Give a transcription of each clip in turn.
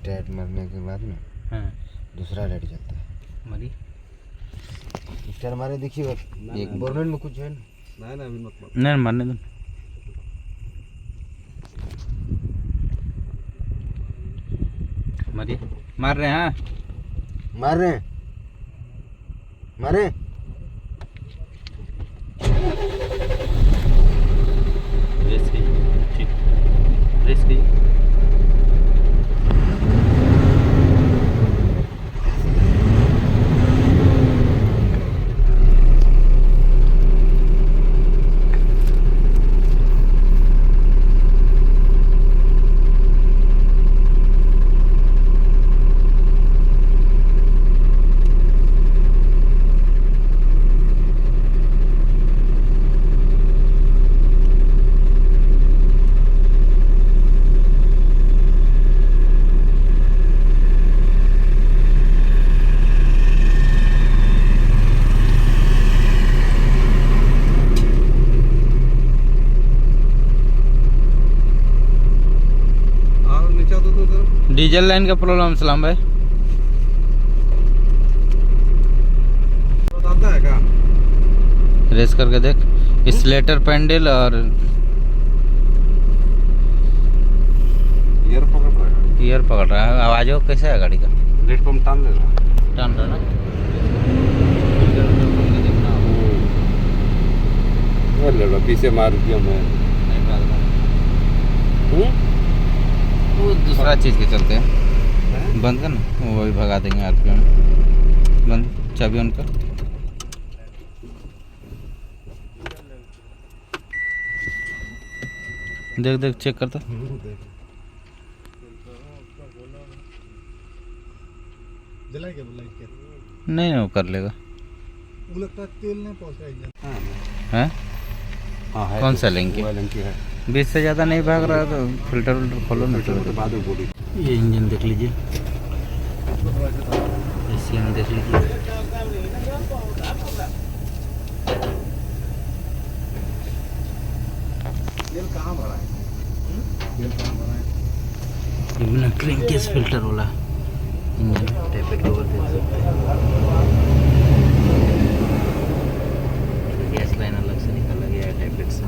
Start मारने के बाद ना हाँ दूसरा लाइट जलता है। मरी स्टार्ट मारे देखिए एक बोर्नट में कुछ है ना। ना अभी मत नहीं मारने दो। मरी मार रहे हैं। मार रहे हैं मारे रेस की ठीक रेस की डीजल लाइन का प्रॉब्लम सलाम भाई बताता है क्या? रेस करके देख स्लेटर पैंडल और ईयर पकड़ रहा है। आवाज हो कैसे है गाड़ी का? रेड पंप टान ले रहा है। टान रहा ना पीछे मार दिया मैं। वो दूसरा चीज़ के चलते हैं। बंद कर ना वही भगा देंगे आरपीएम। बंद चाबी उनका देख देख चेक करता। जलाएगा नहीं वो कर लेगा। वो लगता है तेल नहीं पहुंचा इंजन। हैं हाँ कौन सा लिंक है? है 20 से ज़्यादा नहीं भाग रहा तो फिल्टर विल्टर खोलो ना। बाद में बोली। ये इंजन देख लीजिए एशियन देख लीजिए। तेल कहाँ भरा है? तेल कहाँ भरा है? ये बिना क्रैंकेस फिल्टर वाला इंजन टैपेट कवर देख सकते हैं। गैस लाइन अलग से निकाला गया है टैपेट से।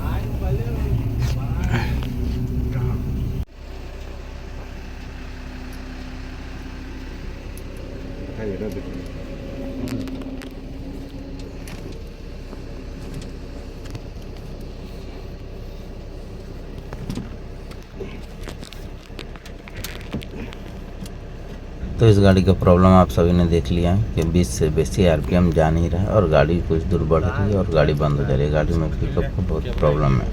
तो इस गाड़ी का प्रॉब्लम आप सभी ने देख लिया है कि 20 से बेसी आरपीएम जा नहीं रहा है और गाड़ी कुछ दूर बढ़ रही है और गाड़ी बंद हो जा रही है। गाड़ी में पिकअप का बहुत प्रॉब्लम है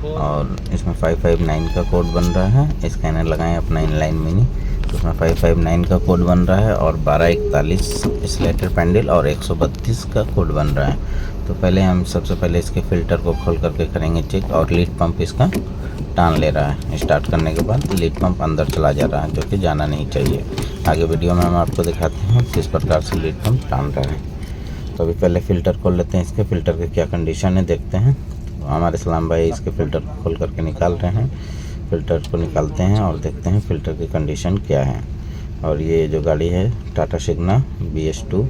और इसमें 559 का कोड बन रहा है। स्कैनर लगाएं अपना इनलाइन मिनी तो उसमें 559 का कोड बन रहा है और 1241 स्लेटर पैंडल और 132 का कोड बन रहा है। तो पहले हम सबसे पहले इसके फ़िल्टर को खोल करके करेंगे चेक और लीड पंप इसका टान ले रहा है। स्टार्ट करने के बाद लीड पंप अंदर चला जा रहा है जो कि जाना नहीं चाहिए। आगे वीडियो में हम आपको दिखाते हैं किस प्रकार से लीड पंप टान रहा है। तो अभी पहले फ़िल्टर खोल लेते हैं। इसके फ़िल्टर की क्या कंडीशन है देखते हैं। तो हमारे सलाम भाई इसके फ़िल्टर को खोल करके निकाल रहे हैं। फ़िल्टर को निकालते हैं और देखते हैं फ़िल्टर की कंडीशन क्या है। और ये जो गाड़ी है टाटा सिग्ना BS2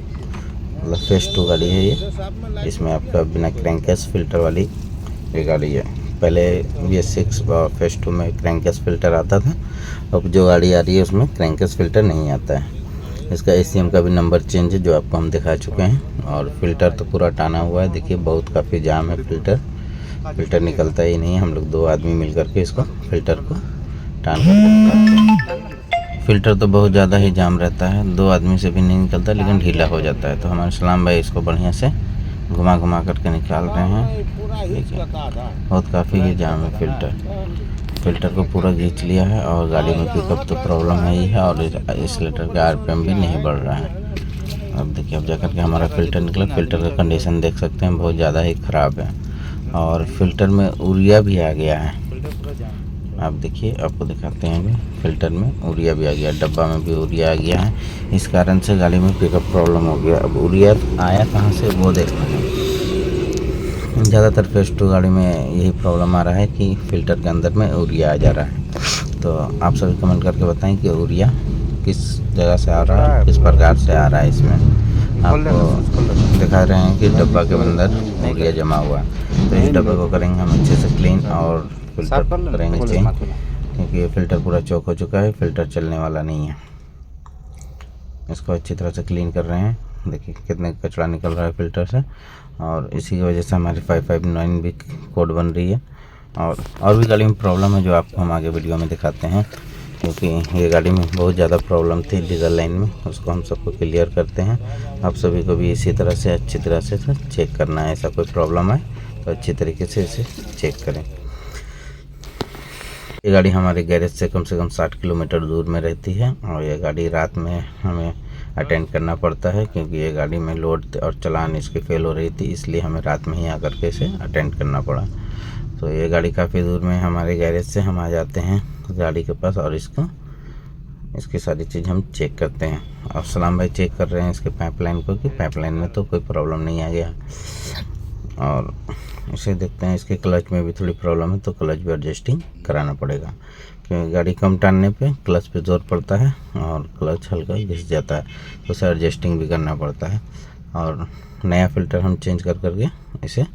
मतलब फेस 2 गाड़ी है ये। इसमें आपका बिना क्रैंकेस फ़िल्टर वाली ये गाड़ी है। पहले BS6 और फेस 2 में क्रैंकेस फ़िल्टर आता था। अब जो गाड़ी आ रही है उसमें क्रैंकेस फ़िल्टर नहीं आता है। इसका ACM का भी नंबर चेंज है जो आपको हम दिखा चुके हैं। और फ़िल्टर तो पूरा टाना हुआ है। देखिए बहुत काफ़ी जाम है। फ़िल्टर निकलता ही नहीं है। हम लोग 2 आदमी मिल करके इसको फ़िल्टर को टान करके निकालते हैं। फ़िल्टर तो बहुत ज़्यादा ही जाम रहता है। 2 आदमी से भी नहीं निकलता लेकिन ढीला हो जाता है। तो हमारे सलाम भाई इसको बढ़िया से घुमा घुमा करके निकाल रहे हैं। देखिए बहुत काफ़ी ही जाम है। फ़िल्टर को पूरा खींच लिया है और गाड़ी में पिकअप तो प्रॉब्लम है ही है और स्लेटर का RPM भी नहीं बढ़ रहा है। अब देखिए अब जाकर के हमारा फ़िल्टर निकला। फ़िल्टर का कंडीशन देख सकते हैं बहुत ज़्यादा ही ख़राब है और फ़िल्टर में यूरिया भी आ गया है। आप देखिए आपको दिखाते हैं अभी फ़िल्टर में यूरिया भी आ गया। डब्बा में भी यूरिया आ गया है। इस कारण से गाड़ी में पिकअप प्रॉब्लम हो गया। अब यूरिया आया कहाँ से वो देखना है। ज़्यादातर फेस 2 गाड़ी में यही प्रॉब्लम आ रहा है कि फ़िल्टर के अंदर में यूरिया आ जा रहा है। तो आप सभी कमेंट करके बताएं कि यूरिया किस जगह से आ रहा है, किस प्रकार से आ रहा है। इसमें आपको दिखा रहे हैं कि डब्बा के अंदर यूरिया जमा हुआ है। तो इस डब्बे को करेंगे हम अच्छे से क्लीन और फिल्टर करेंगे चेंज, क्योंकि ये फ़िल्टर पूरा चौक हो चुका है, फ़िल्टर चलने वाला नहीं है। इसको अच्छी तरह से क्लीन कर रहे हैं। देखिए कितने कचरा निकल रहा है फ़िल्टर से, और इसी की वजह से हमारी 559 भी कोड बन रही है। और भी गाड़ी में प्रॉब्लम है जो आपको हम आगे वीडियो में दिखाते हैं, क्योंकि ये गाड़ी में बहुत ज़्यादा प्रॉब्लम थी डीजल लाइन में, उसको हम सबको क्लियर करते हैं। आप सभी को भी इसी तरह से अच्छी तरह से चेक करना है। ऐसा कोई प्रॉब्लम है तो अच्छी तरीके से इसे चेक करें। ये गाड़ी हमारे गैरेज से कम 60 किलोमीटर दूर में रहती है, और ये गाड़ी रात में हमें अटेंड करना पड़ता है, क्योंकि ये गाड़ी में लोड और चलान इसकी फेल हो रही थी, इसलिए हमें रात में ही आकर के इसे अटेंड करना पड़ा। तो ये गाड़ी काफ़ी दूर में हमारे गैरेज से हम आ जाते हैं गाड़ी के पास, और इसकी सारी चीज़ हम चेक करते हैं। और सलाम भाई चेक कर रहे हैं इसके पाइपलाइन को, कि पाइपलाइन में तो कोई प्रॉब्लम नहीं आ गया। और इसे देखते हैं इसके क्लच में भी थोड़ी प्रॉब्लम है, तो क्लच भी एडजस्टिंग कराना पड़ेगा, क्योंकि गाड़ी कम टानने पे क्लच पे जोर पड़ता है और क्लच हल्का घिस जाता है, तो उसे एडजस्टिंग भी करना पड़ता है। और नया फ़िल्टर हम चेंज कर करके इसे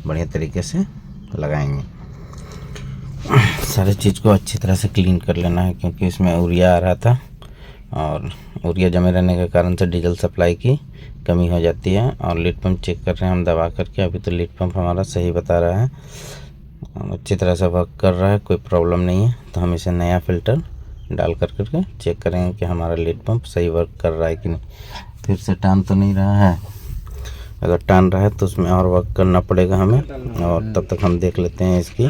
बढ़िया तरीके से लगाएंगे। सारी चीज़ को अच्छी तरह से क्लीन कर लेना है, क्योंकि इसमें यूरिया आ रहा था, और यूरिया जमे रहने के कारण से डीजल सप्लाई की कमी हो जाती है। और लीड पंप चेक कर रहे हैं हम दबा करके, अभी तो लीड पंप हमारा सही बता रहा है, अच्छी तरह से वर्क कर रहा है, कोई प्रॉब्लम नहीं है। तो हम इसे नया फ़िल्टर डाल करके चेक करेंगे कि हमारा लीड पंप सही वर्क कर रहा है कि नहीं। फिर से टान तो नहीं रहा है, अगर टान रहा है तो उसमें और वर्क करना पड़ेगा हमें। और तब तक हम देख लेते हैं इसकी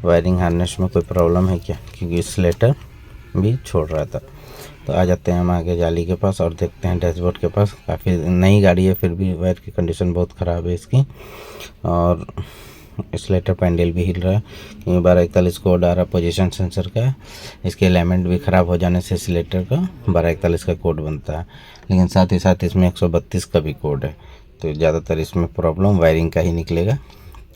वायरिंग हार्नेस में कोई प्रॉब्लम है क्या, क्योंकि स्लेटर भी छोड़ रहा था। तो आ जाते हैं हम आगे जाली के पास और देखते हैं डैशबोर्ड के पास। काफ़ी नई गाड़ी है, फिर भी वायर की कंडीशन बहुत ख़राब है इसकी, और स्लेटर पैंडल भी हिल रहा है, क्योंकि 1241 कोड आ रहा पोजीशन सेंसर का। इसके एलिमेंट भी ख़राब हो जाने से स्लेटर का 1241 का कोड बनता है, लेकिन साथ ही साथ इसमें 132 का भी कोड है। तो ज़्यादातर इसमें प्रॉब्लम वायरिंग का ही निकलेगा,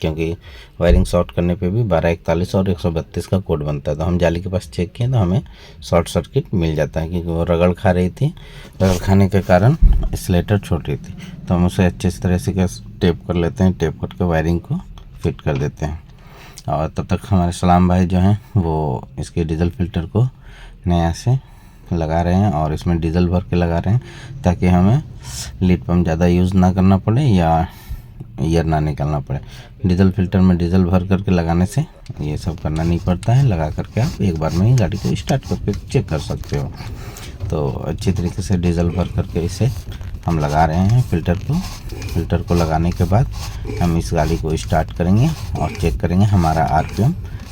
क्योंकि वायरिंग शॉर्ट करने पे भी 1241 और 132 का कोड बनता है। तो हम जाली के पास चेक किए तो हमें शॉर्ट सर्किट मिल जाता है, क्योंकि वो रगड़ खा रही थी, रगड़ खाने के कारण स्लेटर छोड़ रही थी। तो हम उसे अच्छे तरह से टेप कर लेते हैं, टेप करके वायरिंग को फिट कर देते हैं। और तब तक हमारे सलाम भाई जो हैं वो इसके डीजल फ़िल्टर को नया से लगा रहे हैं, और इसमें डीजल भर के लगा रहे हैं, ताकि हमें लीड पंप ज़्यादा यूज़ ना करना पड़े या ईयर ना निकालना पड़े। डीजल फ़िल्टर में डीजल भर करके लगाने से ये सब करना नहीं पड़ता है, लगा करके आप एक बार में ही गाड़ी को स्टार्ट करके चेक कर सकते हो। तो अच्छी तरीके से डीजल भर करके इसे हम लगा रहे हैं फ़िल्टर को लगाने के बाद हम इस गाड़ी को स्टार्ट करेंगे और चेक करेंगे हमारा आरपीएम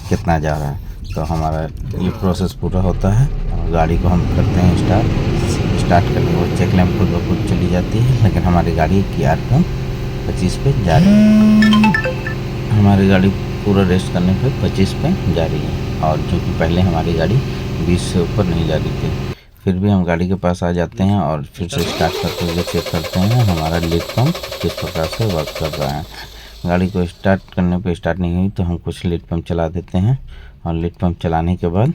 कितना जा रहा है। तो हमारा ये प्रोसेस पूरा होता है, और गाड़ी को हम करते हैं स्टार्ट करके वो चेक लैम्प खुद ब खुद चली जाती है, लेकिन हमारी गाड़ी की आरपीएम 25 पे जा रही है। हमारी गाड़ी पूरा रेस्ट करने पे 25 पे जा रही है, और जो कि पहले हमारी गाड़ी 20 से ऊपर नहीं जा रही थी। फिर भी हम गाड़ी के पास आ जाते हैं और फिर से स्टार्ट करते हुए चेक करते हैं हमारा लीड पंप किस प्रकार से वर्क कर रहा है। गाड़ी को स्टार्ट करने पे स्टार्ट नहीं हुई तो हम कुछ लीड पंप चला देते हैं, और लीड पंप चलाने के बाद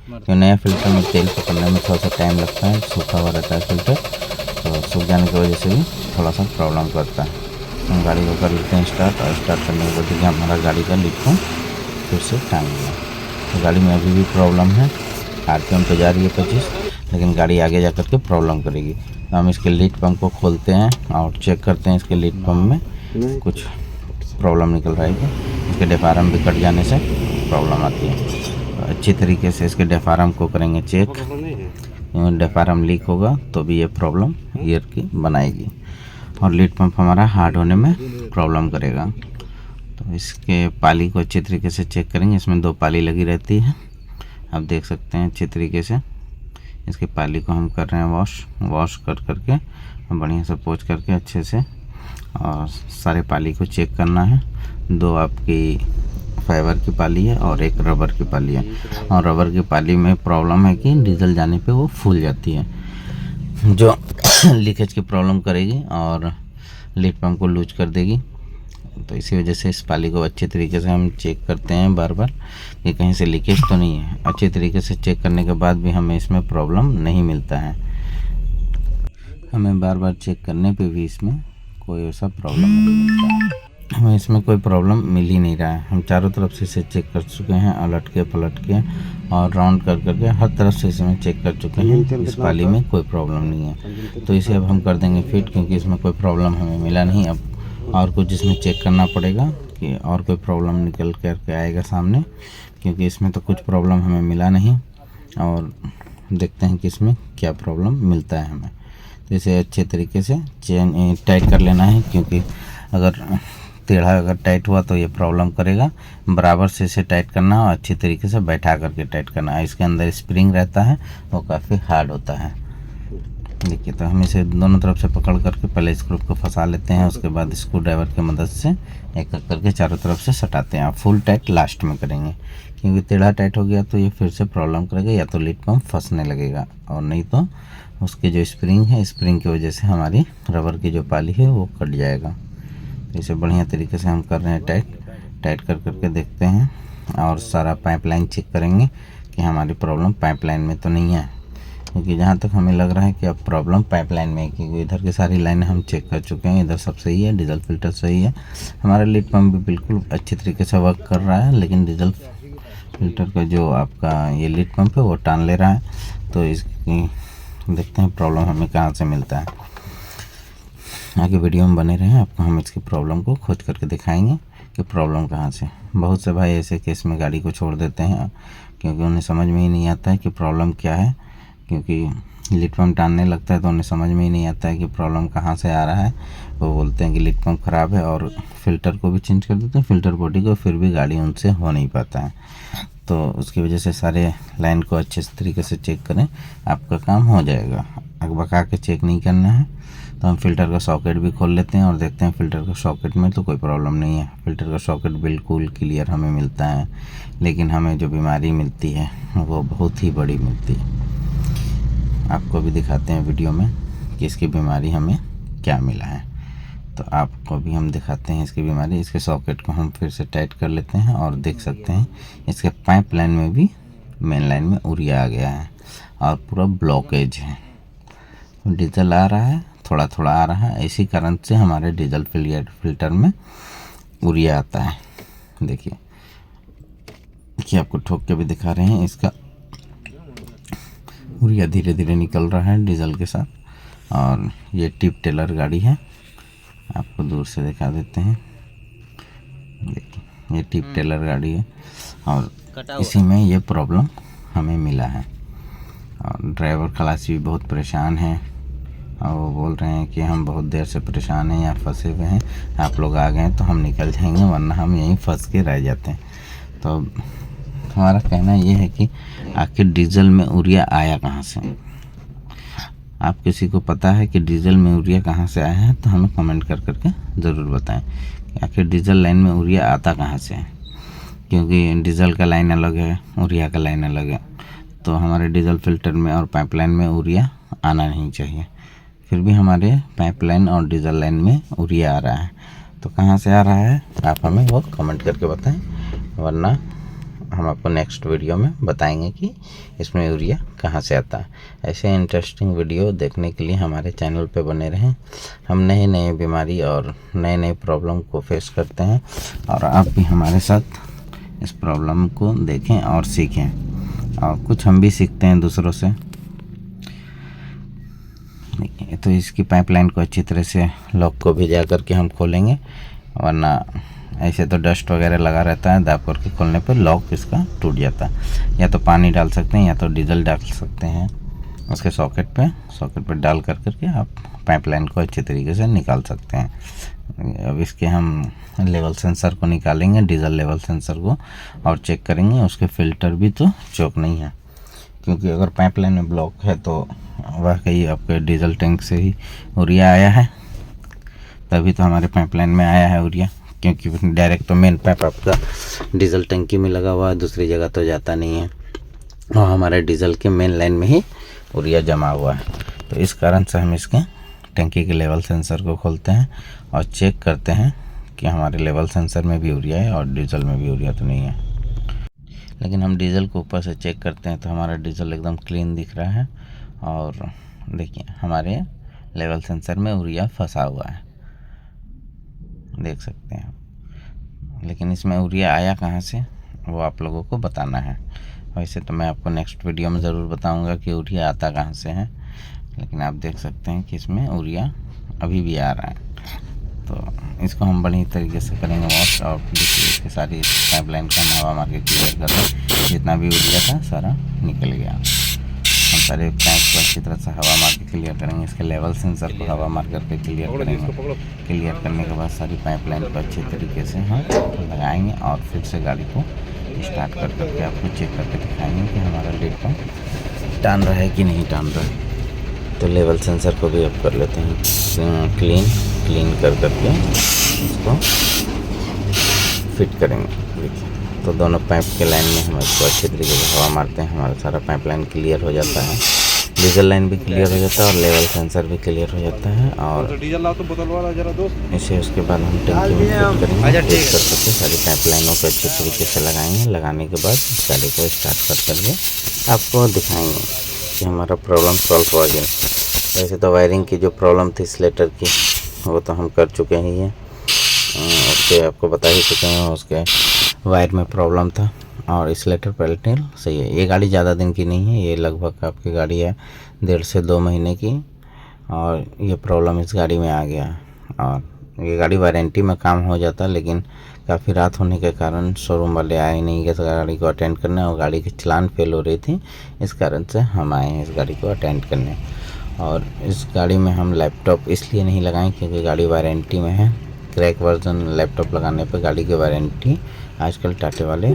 जो नया फ़िल्टर में तेल पकड़ने में थोड़ा सा टाइम लगता है, सूखा हुआ रहता है फ़िल्टर, तो सूख जाने की वजह से भी थोड़ा सा प्रॉब्लम करता है। हम गाड़ी को कर लेते हैं स्टार्ट, और स्टार्ट करने के बाद हमारा गाड़ी का लीड पंप फिर से टाइम हुआ। तो गाड़ी में अभी भी प्रॉब्लम है, आरपीएम तो जा रही है 25, लेकिन गाड़ी आगे जा कर के प्रॉब्लम करेगी। तो हम इसके लीड पंप को खोलते हैं और चेक करते हैं इसके लीड पंप में कुछ प्रॉब्लम निकल रहा है क्या। इसके डेफारम भी कट जाने से प्रॉब्लम आती है। तो अच्छी तरीके से इसके डेफारम को करेंगे चेक, डेफारम लीक होगा तो भी ये प्रॉब्लम ईयर की बनाएगी, और लीड पंप हमारा हार्ड होने में प्रॉब्लम करेगा। तो इसके पाली को अच्छी तरीके से चेक करेंगे, इसमें 2 पाली लगी रहती है, आप देख सकते हैं अच्छी तरीके से। इसके पाली को हम कर रहे हैं वॉश कर करके बढ़िया से पोंछ करके अच्छे से, और सारे पाली को चेक करना है। 2 आपकी फाइबर की पाली है और 1 रबर की पाली है, और रबर की पाली में प्रॉब्लम है कि डीजल जाने पे वो फूल जाती है, जो लीकेज की प्रॉब्लम करेगी और लीड पंप को लूज कर देगी। तो इसी वजह से इस पाली को अच्छे तरीके से हम चेक करते हैं बार बार कि कहीं से लीकेज तो नहीं है। अच्छे तरीके से चेक करने के बाद भी हमें इसमें प्रॉब्लम नहीं मिलता है। हमें बार बार चेक करने पे भी इसमें कोई ऐसा प्रॉब्लम नहीं मिलता है। हमें इसमें कोई प्रॉब्लम मिल ही नहीं रहा है। हम चारों तरफ से इसे चेक कर चुके हैं, अलट के पलट के और राउंड कर करके हर तरफ से इसमें चेक कर चुके हैं। इस पाली में कोई प्रॉब्लम नहीं है। तो इसे अब हम कर देंगे फिट, क्योंकि इसमें कोई प्रॉब्लम हमें मिला नहीं। अब और कुछ इसमें चेक करना पड़ेगा कि और कोई प्रॉब्लम निकल करके आएगा सामने, क्योंकि इसमें तो कुछ प्रॉब्लम हमें मिला नहीं। और देखते हैं कि इसमें क्या प्रॉब्लम मिलता है हमें। तो इसे अच्छे तरीके से चेन टाइट कर लेना है, क्योंकि अगर टेढ़ा अगर टाइट हुआ तो ये प्रॉब्लम करेगा। बराबर से इसे टाइट करना और अच्छी तरीके से बैठा करके टाइट करना है। इसके अंदर स्प्रिंग रहता है, वो काफ़ी हार्ड होता है। देखिए, तो हम इसे दोनों तरफ से पकड़ करके पहले स्क्रू को फंसा लेते हैं, उसके बाद स्क्रू ड्राइवर की मदद से एक एक करके चारों तरफ से सटाते हैं। आप फुल टाइट लास्ट में करेंगे, क्योंकि टेढ़ा टाइट हो गया तो ये फिर से प्रॉब्लम करेगा, या तो लीड पंप फंसने लगेगा और नहीं तो उसके जो स्प्रिंग है, स्प्रिंग की वजह से हमारी रबर की जो पाली है वो कट जाएगा। तो इसे बढ़िया तरीके से हम कर रहे हैं टाइट कर करके देखते हैं और सारा पाइपलाइन चेक करेंगे कि हमारी प्रॉब्लम पाइपलाइन में तो नहीं है। क्योंकि जहाँ तक हमें लग रहा है कि अब प्रॉब्लम पाइपलाइन में है, क्योंकि इधर की सारी लाइनें हम चेक कर चुके हैं। इधर सब सही है, डीजल फिल्टर सही है, हमारा लीड पंप भी बिल्कुल अच्छी तरीके से वर्क कर रहा है, लेकिन डीजल फिल्टर का जो आपका ये लीड पंप है वो टान ले रहा है। तो इसकी देखते हैं प्रॉब्लम हमें कहाँ से मिलता है। आगे वीडियो में बने रहें, आपको हम इसकी प्रॉब्लम को खोज करके दिखाएंगे कि प्रॉब्लम कहाँ से। बहुत से भाई ऐसे केस में गाड़ी को छोड़ देते हैं, क्योंकि उन्हें समझ में ही नहीं आता है कि प्रॉब्लम क्या है। क्योंकि लीड पंप टानने लगता है तो उन्हें समझ में ही नहीं आता है कि प्रॉब्लम कहाँ से आ रहा है। वो बोलते हैं कि लीड पंप ख़राब है और फिल्टर को भी चेंज कर देते हैं, फिल्टर बॉडी को, फिर भी गाड़ी उनसे हो नहीं पाता है। तो उसकी वजह से सारे लाइन को अच्छे तरीके से चेक करें, आपका काम हो जाएगा। अकबका के चेक नहीं करना है। तो हम फ़िल्टर का सॉकेट भी खोल लेते हैं और देखते हैं फ़िल्टर का सॉकेट में तो कोई प्रॉब्लम नहीं है। फ़िल्टर का सॉकेट बिल्कुल क्लियर हमें मिलता है, लेकिन हमें जो बीमारी मिलती है वो बहुत ही बड़ी मिलती है। आपको भी दिखाते हैं वीडियो में कि इसकी बीमारी हमें क्या मिला है। तो आपको भी हम दिखाते हैं इसकी बीमारी। इसके सॉकेट को हम फिर से टाइट कर लेते हैं और देख सकते हैं इसके पाइप लाइन में भी मेन लाइन में उरिया आ गया है और पूरा ब्लॉकेज है। डीजल आ रहा है, थोड़ा थोड़ा आ रहा है, इसी कारण से हमारे डीजल फिल्टर में उरिया आता है। देखिए आपको ठोक के भी दिखा रहे हैं, इसका उरिया धीरे धीरे निकल रहा है डीजल के साथ। और ये टिप टेलर गाड़ी है, आपको दूर से दिखा देते हैं। देखिए ये टिप टेलर गाड़ी है और इसी में ये प्रॉब्लम हमें मिला है। और ड्राइवर खलासी भी बहुत परेशान हैं और वो बोल रहे हैं कि हम बहुत देर से परेशान हैं, यहाँ फंसे हुए हैं, आप लोग आ गए हैं तो हम निकल जाएंगे, वरना हम यहीं फंस के रह जाते हैं। तो हमारा कहना ये है कि आखिर डीजल में उरिया आया कहाँ से। आप किसी को पता है कि डीजल में उरिया कहाँ से आया है तो हमें कमेंट कर करके ज़रूर बताएं कि आखिर डीजल लाइन में उरिया आता कहाँ से है। क्योंकि डीजल का लाइन अलग है, उरिया का लाइन अलग है। तो हमारे डीजल फिल्टर में और पाइपलाइन में उरिया आना नहीं चाहिए, फिर भी हमारे पाइपलाइन और डीजल लाइन में उरिया आ रहा है। तो कहाँ से आ रहा है आप हमें वो कमेंट करके बताएं, वरना हम आपको नेक्स्ट वीडियो में बताएंगे कि इसमें यूरिया कहाँ से आता है। ऐसे इंटरेस्टिंग वीडियो देखने के लिए हमारे चैनल पे बने रहें। हम नए नए बीमारी और नए नए प्रॉब्लम को फेस करते हैं और आप भी हमारे साथ इस प्रॉब्लम को देखें और सीखें, और कुछ हम भी सीखते हैं दूसरों से। तो इसकी पाइपलाइन को अच्छी तरह से लॉक को भी जा करके हम खोलेंगे, वरना ऐसे तो डस्ट वगैरह लगा रहता है, दाब करके खोलने पर लॉक इसका टूट जाता है। या तो पानी डाल सकते हैं या तो डीजल डाल सकते हैं उसके सॉकेट पे डाल करके आप पाइपलाइन को अच्छे तरीके से निकाल सकते हैं। अब इसके हम लेवल सेंसर को निकालेंगे, डीजल लेवल सेंसर को, और चेक करेंगे उसके फ़िल्टर भी तो चोक नहीं है। क्योंकि अगर पाइपलाइन में ब्लॉक है तो वाकई आपके डीजल टैंक से ही उरिया आया है, तभी तो हमारे पाइपलाइन में आया है उरिया। क्योंकि डायरेक्ट तो मेन पाइप आपका डीजल टंकी में लगा हुआ है, दूसरी जगह तो जाता नहीं है, और हमारे डीजल के मेन लाइन में ही उरिया जमा हुआ है। तो इस कारण से हम इसके टंकी के लेवल सेंसर को खोलते हैं और चेक करते हैं कि हमारे लेवल सेंसर में भी यूरिया है और डीजल में भी यूरिया तो नहीं है। लेकिन हम डीजल को ऊपर से चेक करते हैं तो हमारा डीजल एकदम क्लीन दिख रहा है। और देखिए हमारे लेवल सेंसर में यूरिया फंसा हुआ है, देख सकते हैं। लेकिन इसमें यूरिया आया कहाँ से वो आप लोगों को बताना है। वैसे तो मैं आपको नेक्स्ट वीडियो में ज़रूर बताऊंगा कि यूरिया आता कहाँ से है, लेकिन आप देख सकते हैं कि इसमें यूरिया अभी भी आ रहा है। तो इसको हम बड़ी तरीके से करेंगे वॉश। और देखिए इसकी सारी पाइपलाइन का हवा मार के क्लियर कर दें। जितना भी यूरिया था सारा निकल गया। हम सारे टैंक को अच्छी तरह से हवा मार के क्लियर करेंगे। इसके लेवल सेंसर को हवा मार करके क्लियर करेंगे। क्लियर करने के बाद सारी पाइपलाइन को अच्छी तरीके से हम लगाएंगे और फिर से गाड़ी को स्टार्ट कर करके आपको चेक करके दिखाएंगे कि हमारा लीड पंप टान रहा है कि नहीं टान रहा है। तो लेवल सेंसर को भी अब कर लेते हैं क्लीन कर करके इसको फिट करेंगे। देखिए तो दोनों पाइप के लाइन में हम इसको अच्छे तरीके से हवा मारते हैं, हमारा सारा पाइप लाइन क्लियर हो जाता है। डीजल लाइन भी क्लियर हो जाता है और लेवल सेंसर भी क्लियर हो जाता है। और इसे उसके बाद हम टंकी में फिट करेंगे। फिट कर करके सारी पाइप लाइनों को अच्छे तरीके से लगाएंगे। लगाने के बाद गाड़ी को स्टार्ट कर करके आपको दिखाएंगे कि हमारा प्रॉब्लम सॉल्व हो गया। वैसे तो वायरिंग की जो प्रॉब्लम थी स्लेटर की वो तो हम कर चुके ही हैं, उसके आपको बता ही चुके हैं। उसके वायर में प्रॉब्लम था और स्लेटर पैलेटिल सही है। ये गाड़ी ज़्यादा दिन की नहीं है, ये लगभग आपकी गाड़ी है 1.5 से 2 महीने की। और ये प्रॉब्लम इस गाड़ी में आ गया। और ये गाड़ी वारंटी में काम हो जाता, लेकिन काफ़ी रात होने के कारण शोरूम वाले आए नहीं इस गाड़ी को अटेंड करने, और गाड़ी की चलान फेल हो रही थी। इस कारण से हम आए हैं इस गाड़ी को अटेंड करने। और इस गाड़ी में हम लैपटॉप इसलिए नहीं लगाएं क्योंकि गाड़ी वारंटी में है। क्रैक वर्जन लैपटॉप लगाने पर गाड़ी की वारंटी आजकल टाटा वाले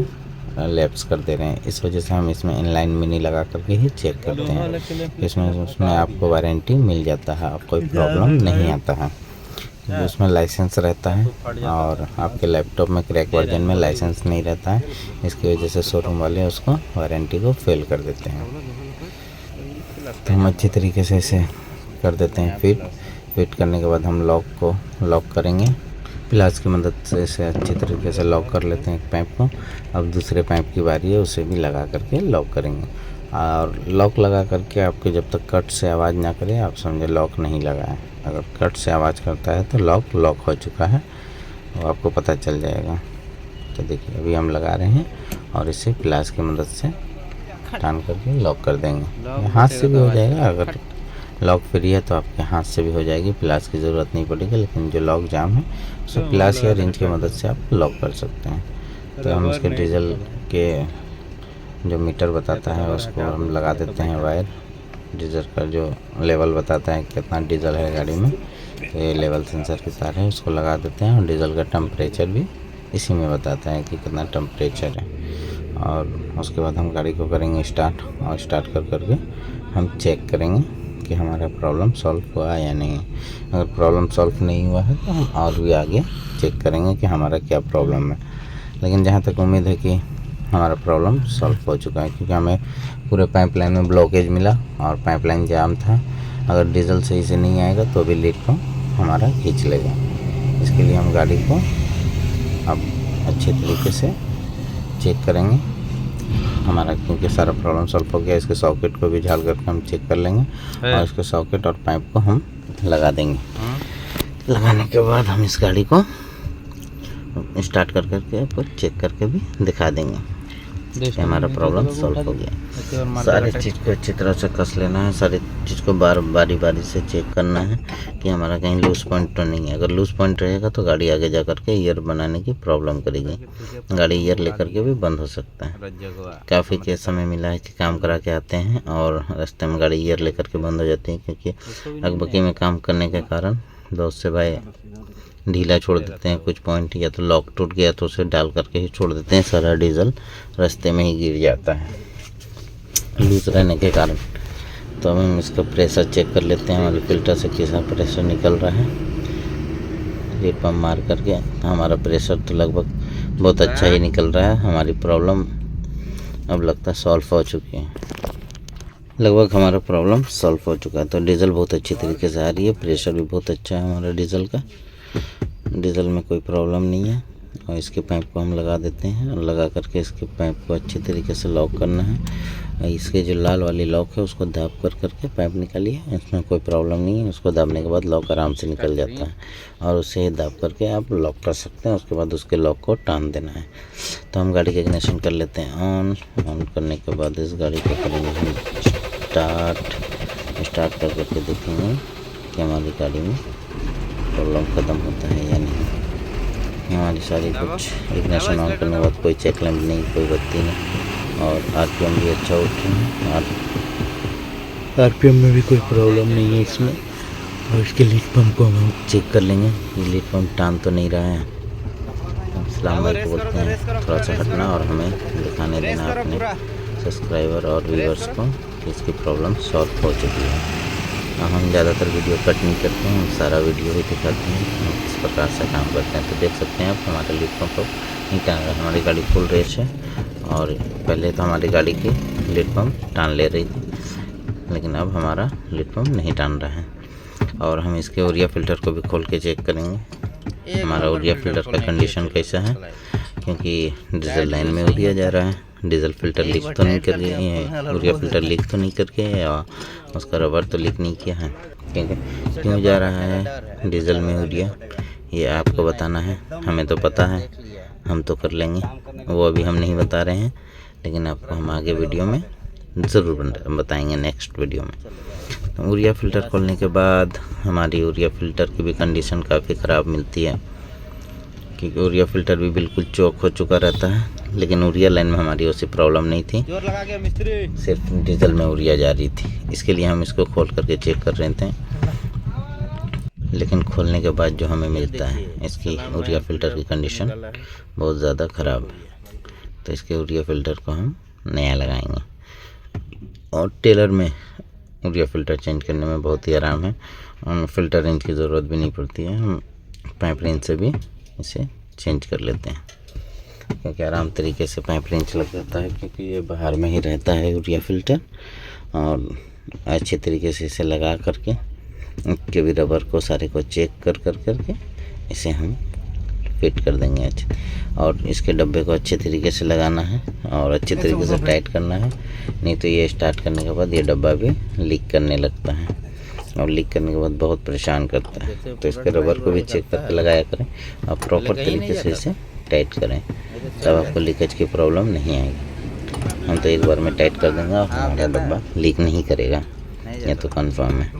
लैप्स कर दे रहे हैं। इस वजह से हम इसमें इनलाइन मिनी लगा करके ही चेक करते हैं। उसमें आपको वारंटी मिल जाता है और कोई प्रॉब्लम नहीं आता है। जो उसमें लाइसेंस रहता है और आपके लैपटॉप में क्रैक वर्जन में लाइसेंस नहीं रहता है, इसकी वजह से शोरूम वाले उसको वारंटी को फेल कर देते हैं। तो हम अच्छी तरीके से इसे कर देते हैं फिट करने के बाद हम लॉक को लॉक करेंगे। प्लास की मदद से इसे अच्छी तरीके से लॉक कर लेते हैं एक पाइप को। अब दूसरे पाइप की बारी है, उसे भी लगा करके लॉक करेंगे। और लॉक लगा करके आपके जब तक कट से आवाज़ ना करे आप समझे लॉक नहीं लगा है। अगर कट से आवाज़ करता है तो लॉक हो चुका है, वो आपको पता चल जाएगा। तो देखिए अभी हम लगा रहे हैं और इसे प्लास की मदद से टान करके लॉक कर देंगे। हाथ से भी हो जाएगा, अगर लॉक फ्री है तो आपके हाथ से भी हो जाएगी, प्लास की ज़रूरत नहीं पड़ेगी। लेकिन जो लॉक जाम है उसे प्लास या रिंच की मदद से आप लॉक कर सकते हैं। तो हम उसके डीजल के जो मीटर बताता है उसको हम लगा देते हैं वायर। डीजल का जो लेवल बताता है कितना डीजल है गाड़ी में, तो ये लेवल सेंसर के तार है उसको लगा देते हैं। और डीजल का टेम्परेचर भी इसी में बताता है कि कितना टेम्परेचर है। और उसके बाद हम गाड़ी को करेंगे स्टार्ट, और स्टार्ट कर करके हम चेक करेंगे कि हमारा प्रॉब्लम सॉल्व हुआ या नहीं। अगर प्रॉब्लम सॉल्व नहीं हुआ है तो हम और भी आगे चेक करेंगे कि हमारा क्या प्रॉब्लम है। लेकिन जहाँ तक उम्मीद है कि हमारा प्रॉब्लम सॉल्व हो चुका है, क्योंकि हमें पूरे पाइपलाइन में ब्लॉकेज मिला और पाइपलाइन जाम था। अगर डीजल सही से नहीं आएगा तो भी लीड को हमारा खींच लेगा। इसके लिए हम गाड़ी को अब अच्छे तरीके से चेक करेंगे हमारा, क्योंकि सारा प्रॉब्लम सॉल्व हो गया। इसके सॉकेट को भी झाल करके हम चेक कर लेंगे और इसके सॉकेट और पाइप को हम लगा देंगे। लगाने के बाद हम इस गाड़ी को स्टार्ट कर करके आपको चेक करके भी दिखा देंगे कि हमारा प्रॉब्लम सॉल्व हो गया। सारी चीज़ को अच्छी तरह से कस लेना है, सारी चीज़ को बारी बारी से चेक करना है कि हमारा कहीं लूज पॉइंट तो नहीं है। अगर लूज पॉइंट रहेगा तो गाड़ी आगे जा करके ईयर बनाने की प्रॉब्लम करेगी, गाड़ी ईयर लेकर के भी बंद हो सकता है। काफ़ी केस समय मिला है कि काम करा के आते हैं और रास्ते में गाड़ी ईयर लेकर के बंद हो जाती है, क्योंकि अगबकी में काम करने के कारण दोस्त से भाई ढीला छोड़ देते हैं कुछ पॉइंट, या तो लॉक टूट गया तो उसे डाल करके ही छोड़ देते हैं, सारा डीजल रास्ते में ही गिर जाता है लूज रहने के कारण। तो हम इसका प्रेशर चेक कर लेते हैं, हमारे फिल्टर से कैसा प्रेशर निकल रहा है। लीड पंप मार करके हमारा प्रेशर तो लगभग बहुत अच्छा ही निकल रहा है। हमारी प्रॉब्लम अब लगता है सॉल्व हो चुकी है, लगभग हमारा प्रॉब्लम सॉल्व हो चुका है। तो डीजल बहुत अच्छी तरीके से आ रही है, प्रेशर भी बहुत अच्छा है हमारा डीजल का। डीजल में कोई प्रॉब्लम नहीं है। और इसके पाइप को हम लगा देते हैं और लगा करके इसके पाइप को अच्छे तरीके से लॉक करना है। और इसके जो लाल वाली लॉक है उसको दाब कर करके पाइप निकालिए, इसमें कोई प्रॉब्लम नहीं है। उसको दाबने के बाद लॉक आराम से निकल जाता है और उसे दाब करके आप लॉक कर सकते हैं। उसके बाद उसके लॉक को टान देना है। तो हम गाड़ी का इग्निशन कर लेते हैं ऑन करने के बाद इस गाड़ी को करेंगे हम स्टार्ट कर करके देखेंगे कि हमारी गाड़ी में प्रॉब्लम ख़त्म होता है या नहीं। हमारी सारी कुछ इग्निशन ऑन करने के बाद कोई चेक लैम्प नहीं, कोई बत्ती नहीं और आरपीएम भी अच्छा उठे हैं। आरपीएम में भी कोई प्रॉब्लम नहीं है इसमें। और इसके लीड पंप को हम चेक कर लेंगे, ये लीड पंप टान तो नहीं रहा है। इस्लाम भाई को बोलते हैं थोड़ा सा हटना और हमें दिखाने देना अपने सब्सक्राइबर और व्यूअर्स को कि इसकी प्रॉब्लम सॉल्व हो चुकी है। हम ज़्यादातर वीडियो कट नहीं करते हैं, हम सारा वीडियो ही दिखाते हैं हम किस प्रकार से काम करते हैं। तो देख सकते हैं आप हमारे लीड पंप नहीं टान रहा है। हमारी गाड़ी फुल रेस है और पहले तो हमारी गाड़ी की लीड पंप टान ले रही थी, लेकिन अब हमारा लीड पंप नहीं टान रहा है। और हम इसके ओरिया फ़िल्टर को भी खोल के चेक करेंगे हमारा ओरिया फ़िल्टर का कंडीशन कैसा है, क्योंकि डीजल लाइन में ओरिया जा रहा है। डीजल फ़िल्टर लीक तो नहीं कर गया है, ओरिया फ़िल्टर लीक तो नहीं करके और उसका रबर तो लीक नहीं किया है। क्यों जा रहा है डीजल में ओरिया, ये आपको बताना है। हमें तो पता है, हम तो कर लेंगे, वो अभी हम नहीं बता रहे हैं, लेकिन आपको हम आगे वीडियो में ज़रूर बताएंगे, नेक्स्ट वीडियो में। तो ओरिया फ़िल्टर खोलने के बाद हमारी ओरिया फ़िल्टर की भी कंडीशन काफ़ी ख़राब मिलती है, क्योंकि ओरिया फ़िल्टर भी बिल्कुल चौक हो चुका रहता है। लेकिन ओरिया लाइन में हमारी ऐसी प्रॉब्लम नहीं थी, सिर्फ डीजल में ओरिया जा रही थी। इसके लिए हम इसको खोल करके चेक कर रहे थे, लेकिन खोलने के बाद जो हमें मिलता है इसकी ओरिया फ़िल्टर की कंडीशन बहुत ज़्यादा ख़राब है। तो इसके ओरिया फ़िल्टर को हम नया लगाएंगे। और टेलर में ओरिया फ़िल्टर चेंज करने में बहुत ही आराम है, फ़िल्टर रेंज की ज़रूरत भी नहीं पड़ती है। हम पाइप रेंज से भी इसे चेंज कर लेते हैं, क्योंकि आराम तरीके से पाइप रेंज लग जाता है, क्योंकि ये बाहर में ही रहता है ओरिया फ़िल्टर। और अच्छे तरीके से इसे लगा करके इसके भी रबर को सारे को चेक कर करके इसे हम फिट कर देंगे अच्छे। और इसके डब्बे को अच्छे तरीके से लगाना है और अच्छे तरीके से टाइट करना है, नहीं तो ये स्टार्ट करने के बाद ये डब्बा भी लीक करने लगता है और लीक करने के बाद बहुत परेशान करता है। तो इसके रबर को भी चेक करके लगाया करें और प्रॉपर तरीके से इसे टाइट करें, तब आपको लीकेज की प्रॉब्लम नहीं आएगी। हम तो एक बार में टाइट कर देंगे और हमारा डब्बा लीक नहीं करेगा, ये तो कंफर्म है।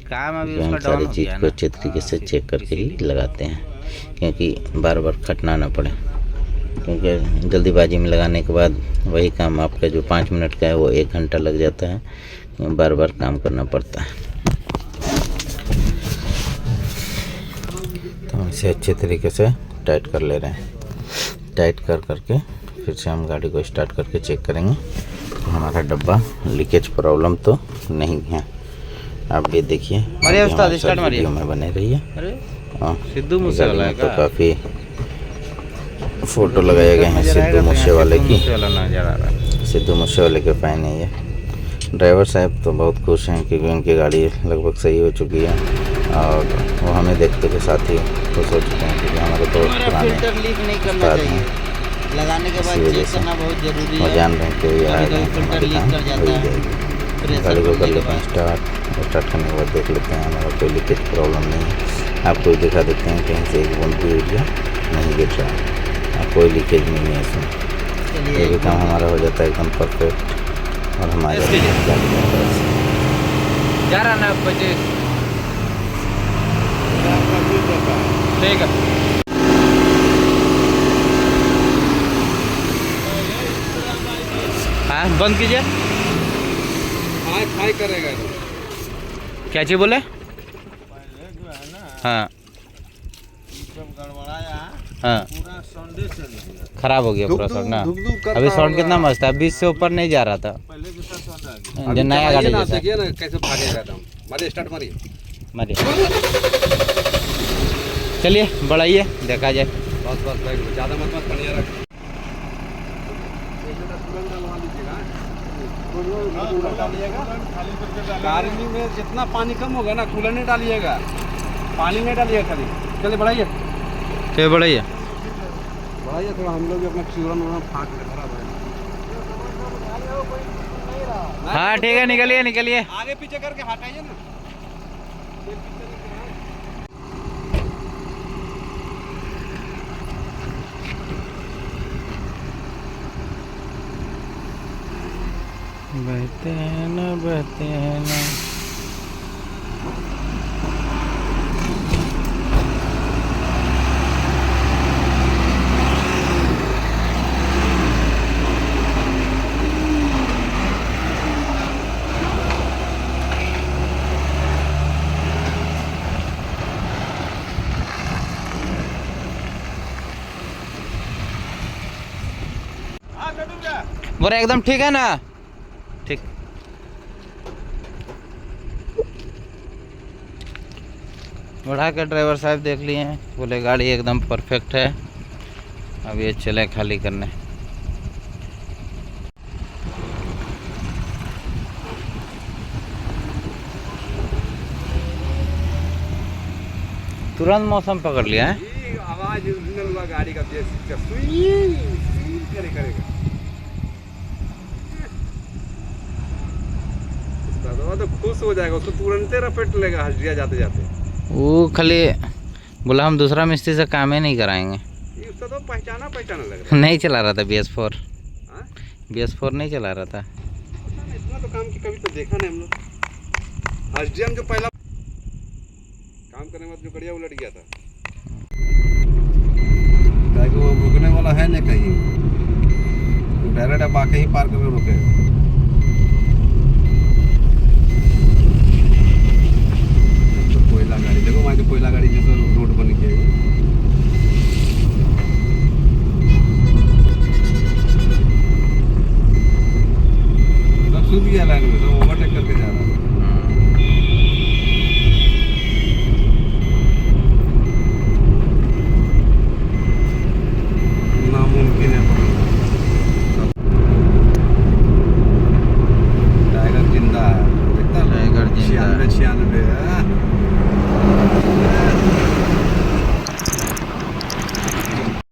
हम सारी चीज़ को अच्छे तरीके से चेक करके ही लगाते हैं, क्योंकि बार बार खटना ना पड़े। क्योंकि जल्दीबाजी में लगाने के बाद वही काम आपका जो 5 मिनट का है वो 1 घंटा लग जाता है, बार बार काम करना पड़ता है। तो हम इसे अच्छे तरीके से टाइट कर ले रहे हैं। टाइट कर करके फिर से हम गाड़ी को स्टार्ट करके चेक करेंगे तो हमारा डब्बा लीकेज प्रॉब्लम तो नहीं है। आप ये देखिए वीडियो में बने रहिए। सिद्धू मूसेवाला तो काफ़ी फ़ोटो लगाए गए हैं सिद्धू मूसेवाले की, सिद्धू मूसेवाले के फ़ैन है ये। ड्राइवर साहब तो बहुत खुश हैं क्योंकि उनकी गाड़ी लगभग सही हो चुकी है और वो हमें देखते के साथ ही खुश हो चुके हैं, क्योंकि हमारे बहुत पुराने उस्ताद हैं। लगाने के बाद चेक करना बहुत ज़रूरी है। वो जान रहे हैं कि ये हमारे काम हो जाएगी। गाड़ी को कर लेते हैं स्टार्ट करने के बाद देख लेते हैं हमारा कोई लीकेज प्रॉब्लम नहीं है। आपको दिखा देते हैं कहीं से एक बूंद भी ओरिया नहीं गिर रहा है, कोई लीकेज नहीं है इसमें। ये भी काम हमारा हो जाता है एकदम परफेक्ट। और हमारे जा रहा ना 25 ठीक है। हाँ बंद कीजिए। हाई करेगा क्या चाहिए बोले? हाँ हाँ खराब हो गया पूरा साउंड ना। अभी साउंड कितना मस्त है, 20 से ऊपर नहीं जा रहा था। जो नया गाड़ी ना देखिए ना कैसे भागेगा एकदम। मारिए स्टार्ट मारिए मारिए, चलिए बढ़ाइए देखा जाए। बस ज़्यादा मत पानी रख। गाड़ी में जितना पानी कम होगा ना कूलर नहीं डालिएगा, पानी नहीं डालिए खाली, चलिए बढ़ाइए चलिए बढ़ाइए। बढ़ाइए थोड़ा, हम लोग भी अपना चूरन वूरन फाँक के खराब है। हाँ ठीक है, निकलिए निकलिए। आगे पीछे करके हटाइए ना। बहते हैं ना बहते हैं ना। बोले एकदम ठीक है ना? ठीक। बढ़ा के ड्राइवर साहब देख लिए हैं, बोले गाड़ी एकदम परफेक्ट है। अब ये चले खाली करने। तुरंत मौसम पकड़ लिया है। ये आवाज ओरिजिनल हुआ गाड़ी का, बेसिक का करेगा। तो खुश हो जाएगा, उसको तुरंत रपेट लेगा हटिया जाते जाते। वो खाली बोला हम दूसरा मिस्त्री से काम ही नहीं कराएंगे। ये उसका तो पहचाना लग रहा है। नहीं चला रहा था BS4। हाँ? BS4 नहीं चला रहा था। पता नहीं, इतना तो काम की कभी तो देखा नहीं हम लोग। HDM जो पहला काम करने के बाद जो गड़िया उलट गया था, वो रुकने वाला है ना कहीं, डायरेक्ट अब आके ही पार करके रुके।